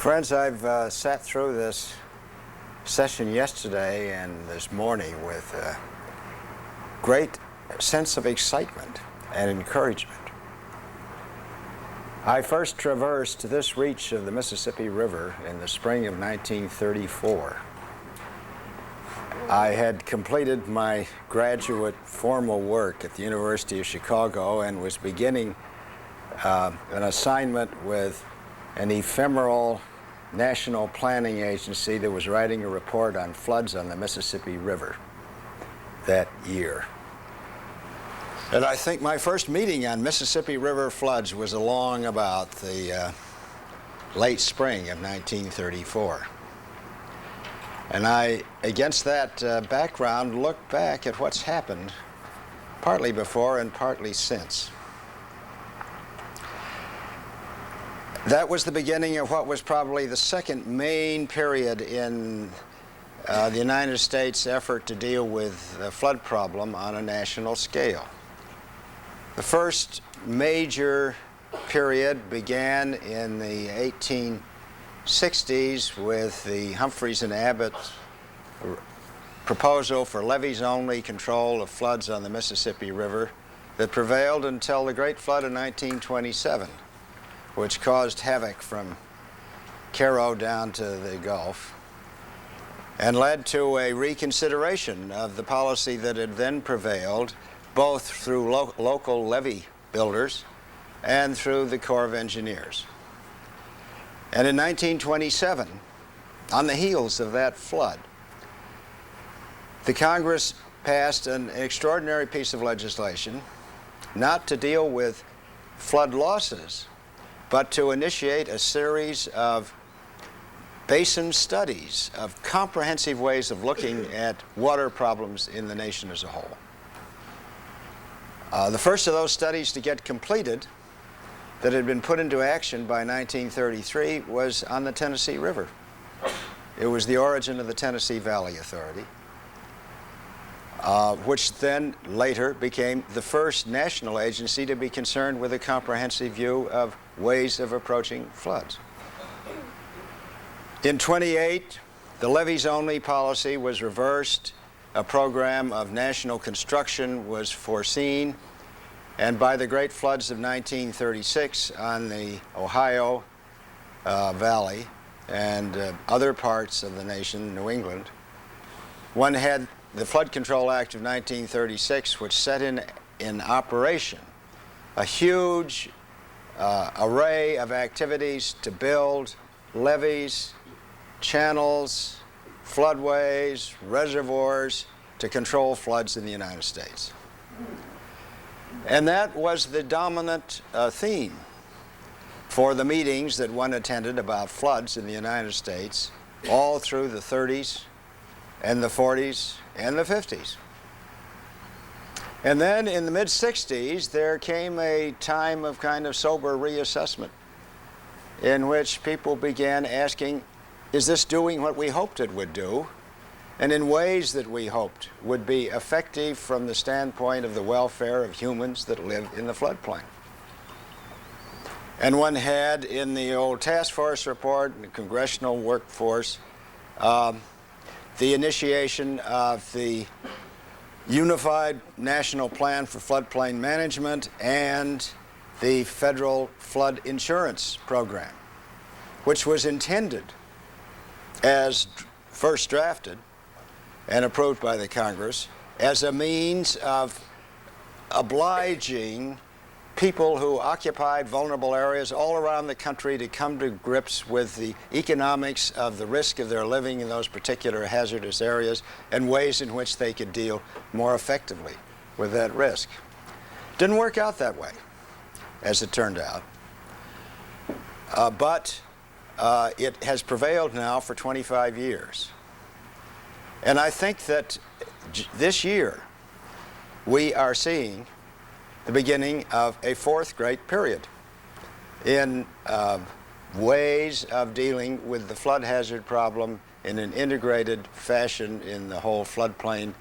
Friends, I've sat through this session yesterday and this morning with a great sense of excitement and encouragement. I first traversed this reach of the Mississippi River in the spring of 1934. I had completed my graduate formal work at the University of Chicago and was beginning an assignment with an ephemeral national planning agency that was writing a report on floods on the Mississippi River that year. And I think my first meeting on Mississippi River floods was along about the late spring of 1934. And I, against that background, look back at what's happened partly before and partly since. That was the beginning of what was probably the second main period in the United States' effort to deal with the flood problem on a national scale. The first major period began in the 1860s with the Humphreys and Abbott proposal for levees-only control of floods on the Mississippi River that prevailed until the Great Flood of 1927. Which caused havoc from Cairo down to the Gulf and led to a reconsideration of the policy that had then prevailed, both through local levee builders and through the Corps of Engineers. And in 1927, on the heels of that flood, the Congress passed an extraordinary piece of legislation not to deal with flood losses, but to initiate a series of basin studies of comprehensive ways of looking at water problems in the nation as a whole. The first of those studies to get completed that had been put into action by 1933 was on the Tennessee River. It was the origin of the Tennessee Valley Authority, which then later became the first national agency to be concerned with a comprehensive view of ways of approaching floods. In 28, the levees-only policy was reversed, a program of national construction was foreseen, and by the great floods of 1936 on the Ohio Valley and other parts of the nation, New England, one had the Flood Control Act of 1936, which set in operation a huge array of activities to build levees, channels, floodways, reservoirs to control floods in the United States. And that was the dominant theme for the meetings that one attended about floods in the United States all through the 30s and the 40s and the 50s. And then in the mid-60s, there came a time of kind of sober reassessment in which people began asking, is this doing what we hoped it would do, and in ways that we hoped would be effective from the standpoint of the welfare of humans that live in the floodplain? And one had in the old task force report, the congressional workforce, the initiation of the Unified National Plan for Floodplain Management and the Federal Flood Insurance Program, which was intended, as first drafted and approved by the Congress, as a means of obliging people who occupied vulnerable areas all around the country to come to grips with the economics of the risk of their living in those particular hazardous areas and ways in which they could deal more effectively with that risk. Didn't work out that way, as it turned out. But it has prevailed now for 25 years. And I think that this year we are seeing the beginning of a fourth great period in ways of dealing with the flood hazard problem in an integrated fashion in the whole floodplain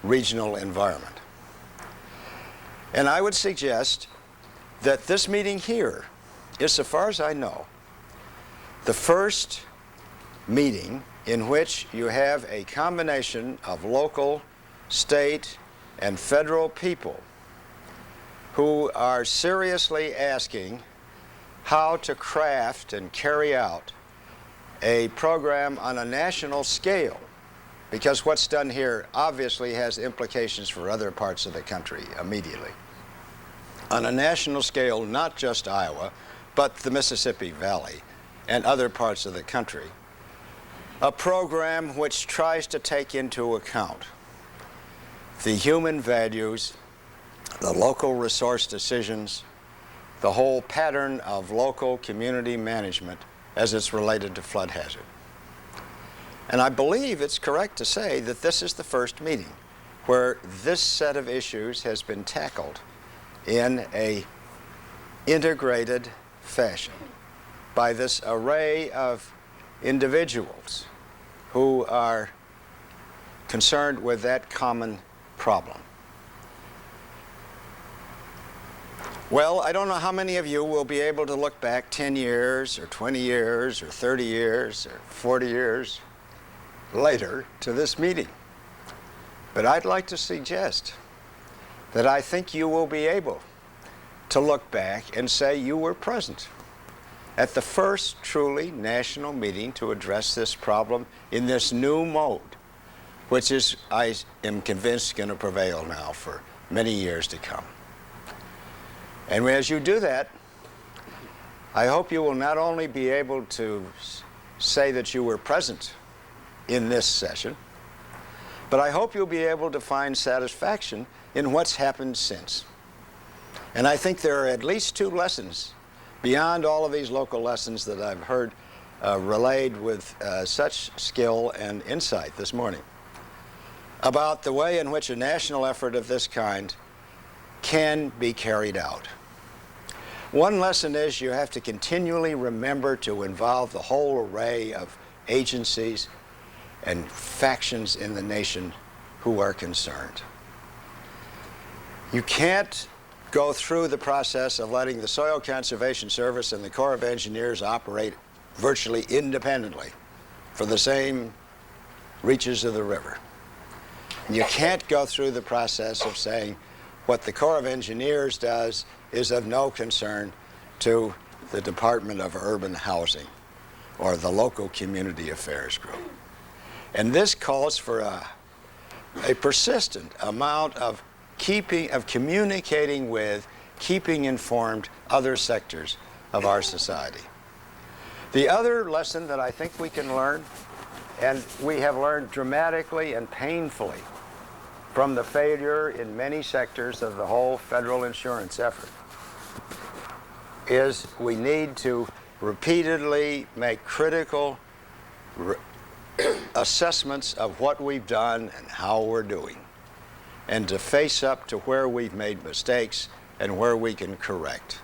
regional environment. And I would suggest that this meeting here is, so far as I know, the first meeting in which you have a combination of local, state, and federal people who are seriously asking how to craft and carry out a program on a national scale, because what's done here obviously has implications for other parts of the country immediately. On a national scale, not just Iowa, but the Mississippi Valley and other parts of the country. A program which tries to take into account the human values, the local resource decisions, the whole pattern of local community management as it's related to flood hazard. And I believe it's correct to say that this is the first meeting where this set of issues has been tackled in an integrated fashion by this array of individuals who are concerned with that common problem. Well, I don't know how many of you will be able to look back 10 years or 20 years or 30 years or 40 years later to this meeting. But I'd like to suggest that I think you will be able to look back and say you were present at the first truly national meeting to address this problem in this new mode, which is, I am convinced, going to prevail now for many years to come. And as you do that, I hope you will not only be able to say that you were present in this session, but I hope you'll be able to find satisfaction in what's happened since. And I think there are at least two lessons beyond all of these local lessons that I've heard relayed with such skill and insight this morning about the way in which a national effort of this kind can be carried out. One lesson is you have to continually remember to involve the whole array of agencies and factions in the nation who are concerned. You can't go through the process of letting the Soil Conservation Service and the Corps of Engineers operate virtually independently for the same reaches of the river. And you can't go through the process of saying what the Corps of Engineers does is of no concern to the Department of Urban Housing or the local community affairs group. And this calls for a persistent amount of communicating with, keeping informed other sectors of our society. The other lesson that I think we can learn, and we have learned dramatically and painfully from the failure in many sectors of the whole federal insurance effort, is we need to repeatedly make critical assessments of what we've done and how we're doing, and to face up to where we've made mistakes and where we can correct.